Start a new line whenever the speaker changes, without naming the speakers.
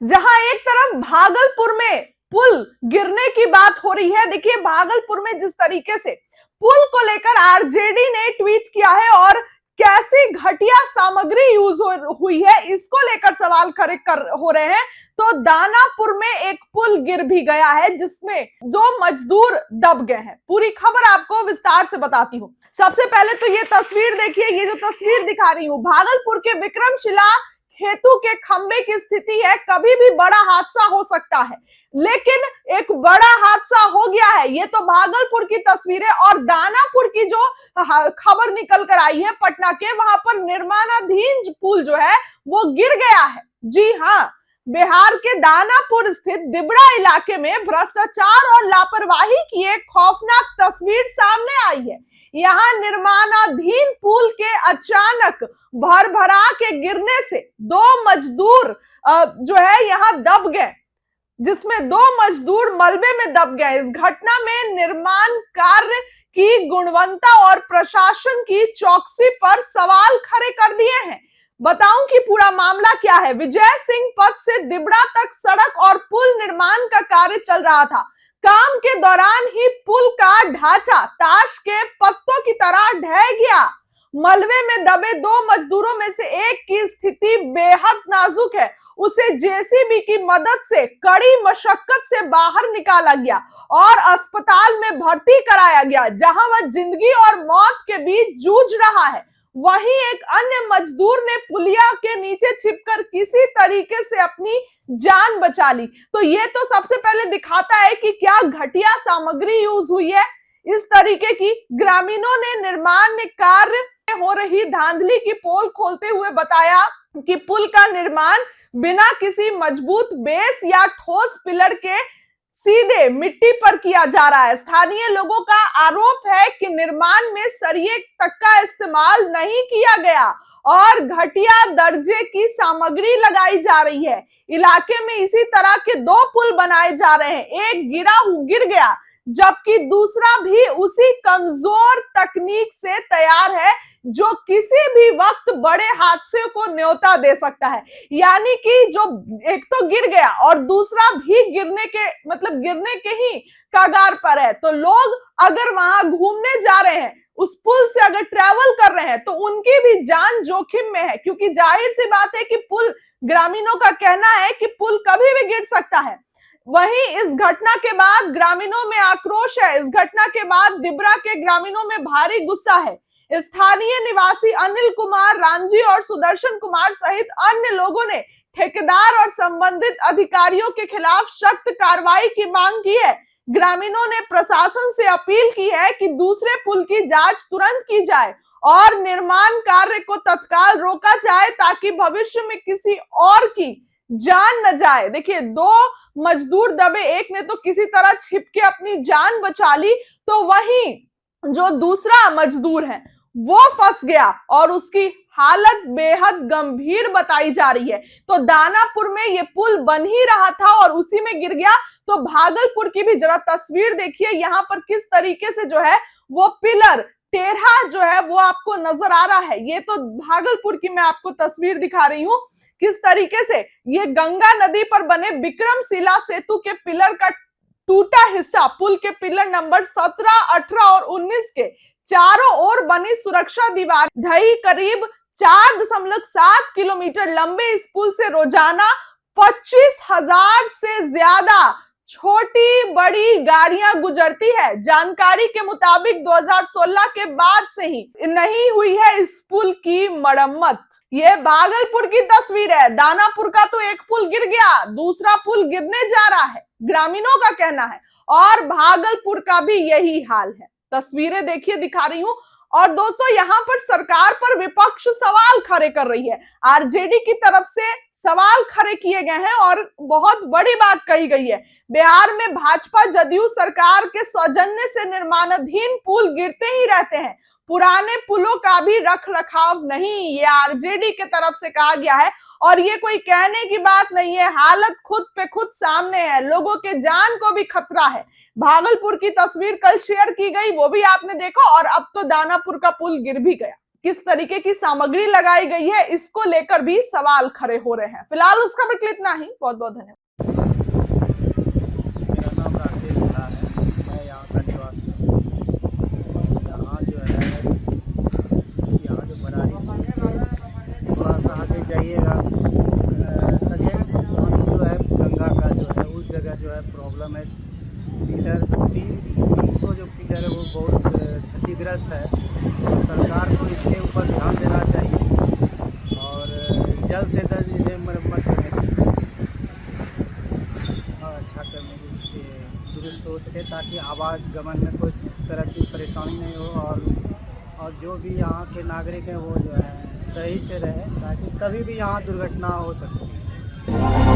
जहां एक तरफ भागलपुर में पुल गिरने की बात हो रही है। देखिए भागलपुर में जिस तरीके से पुल को लेकर आरजेडी ने ट्वीट किया है और कैसी घटिया सामग्री यूज हुई है, इसको लेकर सवाल खड़े कर हो रहे हैं। तो दानापुर में एक पुल गिर भी गया है जिसमें 2 मजदूर दब गए हैं। पूरी खबर आपको विस्तार से बताती हूँ। सबसे पहले तो ये तस्वीर देखिए, ये जो तस्वीर दिखा रही हूँ भागलपुर के विक्रमशिला हेतु के खंबे की स्थिति है। कभी भी बड़ा हादसा हो सकता है, लेकिन एक बड़ा हादसा हो गया है। ये तो भागलपुर की तस्वीर है और दानापुर की जो खबर निकल कर आई है पटना के, वहां पर निर्माणाधीन पुल जो है वो गिर गया है। जी हाँ, बिहार के दानापुर स्थित दिबड़ा इलाके में भ्रष्टाचार और लापरवाही की एक खौफनाक तस्वीर सामने आई है। यहाँ निर्माणाधीन पुल के अचानक भरभरा के गिरने से 2 मजदूर जो है यहाँ दब गए, जिसमें 2 मजदूर मलबे में दब गए। इस घटना में निर्माण कार्य की गुणवत्ता और प्रशासन की चौकसी पर सवाल खड़े कर दिए हैं। बताऊं कि पूरा मामला क्या है। विजय सिंह पथ से दिबड़ा तक सड़क और पुल निर्माण का कार्य चल रहा था। काम के दौरान ही पुल का ढांचा ताश के पत्तों की तरह ढह गया। मलबे में दबे 2 मजदूरों में से एक की स्थिति बेहद नाजुक है। उसे जेसीबी की मदद से कड़ी मशक्कत से बाहर निकाला गया और अस्पताल में भर्ती कराया गया, जहां वह जिंदगी और मौत के बीच जूझ रहा है। वहीं एक अन्य मजदूर ने पुलिया के नीचे छिपकर किसी तरीके से अपनी जान बचा ली। तो ये तो सबसे पहले दिखाता है कि क्या घटिया सामग्री यूज हुई है। इस तरीके की ग्रामीणों ने निर्माण कार्य में हो रही धांधली की पोल खोलते हुए बताया कि पुल का निर्माण बिना किसी मजबूत बेस या ठोस पिलर के सीधे मिट्टी पर किया जा रहा है। स्थानीय लोगों का आरोप है कि निर्माण में सरिये तक का इस्तेमाल नहीं किया गया और घटिया दर्जे की सामग्री लगाई जा रही है। इलाके में इसी तरह के 2 पुल बनाए जा रहे हैं। एक गिर गया, जबकि दूसरा भी उसी कमजोर तकनीक से तैयार है जो किसी भी वक्त बड़े हादसे को न्योता दे सकता है। यानी कि जो एक तो गिर गया और दूसरा भी गिरने के ही कगार पर है। तो लोग अगर वहां घूमने जा रहे हैं, उस पुल से अगर ट्रैवल कर रहे हैं, तो उनकी भी जान जोखिम में है, क्योंकि जाहिर सी बात है कि पुल, ग्रामीणों का कहना है कि पुल कभी भी गिर सकता है। वहीं इस घटना के बाद ग्रामीणों में आक्रोश है। इस घटना के बाद दिबड़ा के ग्रामीणों में भारी गुस्सा है। स्थानीय निवासी अनिल कुमार, रामजी और सुदर्शन कुमार सहित अन्य लोगों ने ठेकेदार और संबंधित अधिकारियों के खिलाफ सख्त कार्रवाई की मांग की है। ग्रामीणों ने प्रशासन से अपील की है कि दूसरे पुल की जांच तुरंत की जाए और निर्माण कार्य को तत्काल रोका जाए, ताकि भविष्य में किसी और की जान न जाए। देखिए 2 मजदूर दबे, एक ने तो किसी तरह छिप के अपनी जान बचा ली, तो वहीं जो दूसरा मजदूर है वो फंस गया और उसकी हालत बेहद गंभीर बताई जा रही है। तो दानापुर में ये पुल बन ही रहा था और उसी में गिर गया। तो भागलपुर की भी जरा तस्वीर देखिए, यहाँ पर किस तरीके से जो है वो पिलर टेढ़ा जो है वो आपको नजर आ रहा है। ये तो भागलपुर की मैं आपको तस्वीर दिखा रही हूं, किस तरीके से ये गंगा नदी पर बने विक्रमशिला सेतु के पिलर का टूटा हिस्सा, पुल के पिलर नंबर 17, 18 और 19 के चारों ओर बनी सुरक्षा दीवार ढही। करीब 4.7 किलोमीटर लंबे इस पुल से रोजाना 25,000 से ज्यादा छोटी बड़ी गाड़ियां गुजरती है। जानकारी के मुताबिक 2016 के बाद से ही नहीं हुई है इस पुल की मरम्मत। ये भागलपुर की तस्वीर है। दानापुर का तो एक पुल गिर गया, दूसरा पुल गिरने जा रहा है, ग्रामीणों का कहना है, और भागलपुर का भी यही हाल है। तस्वीरें देखिए दिखा रही हूं। और दोस्तों यहाँ पर सरकार पर विपक्ष सवाल खड़े कर रही है। आरजेडी की तरफ से सवाल खड़े किए गए हैं और बहुत बड़ी बात कही गई है। बिहार में भाजपा जदयू सरकार के सौजन्य से निर्माणाधीन पुल गिरते ही रहते हैं। पुराने पुलों का भी रख रखाव नहीं, ये आरजेडी के तरफ से कहा गया है। और ये कोई कहने की बात नहीं है, हालत खुद पे खुद सामने है। लोगों के जान को भी खतरा है। भागलपुर की तस्वीर कल शेयर की गई, वो भी आपने देखा, और अब तो दानापुर का पुल गिर भी गया। किस तरीके की सामग्री लगाई गई है, इसको लेकर भी सवाल खड़े हो रहे हैं। फिलहाल उस खबर के लिए इतना ही। बहुत बहुत धन्यवाद।
मेरा नाम राकेश झा है, मैं यहाँ का निवासी हूँ। यहाँ जो है, यहाँ जो बरारी थोड़ा सा आगे जाइएगा, सेकेंड जो है गंगा का जो है उस जगह जो है प्रॉब्लम है। पिलर तीन को जो पिलर है वो बहुत क्षतिग्रस्त है। तो सरकार को इसके ऊपर ध्यान देना चाहिए और जल्द से जल्द इसे मरम्मत करने की अच्छा करने की दुरुस्त हो सके, ताकि आवागमन में कोई तरह की परेशानी नहीं हो और जो भी यहाँ के नागरिक हैं वो जो है सही से रहे, ताकि कभी भी यहाँ दुर्घटना हो सकती है।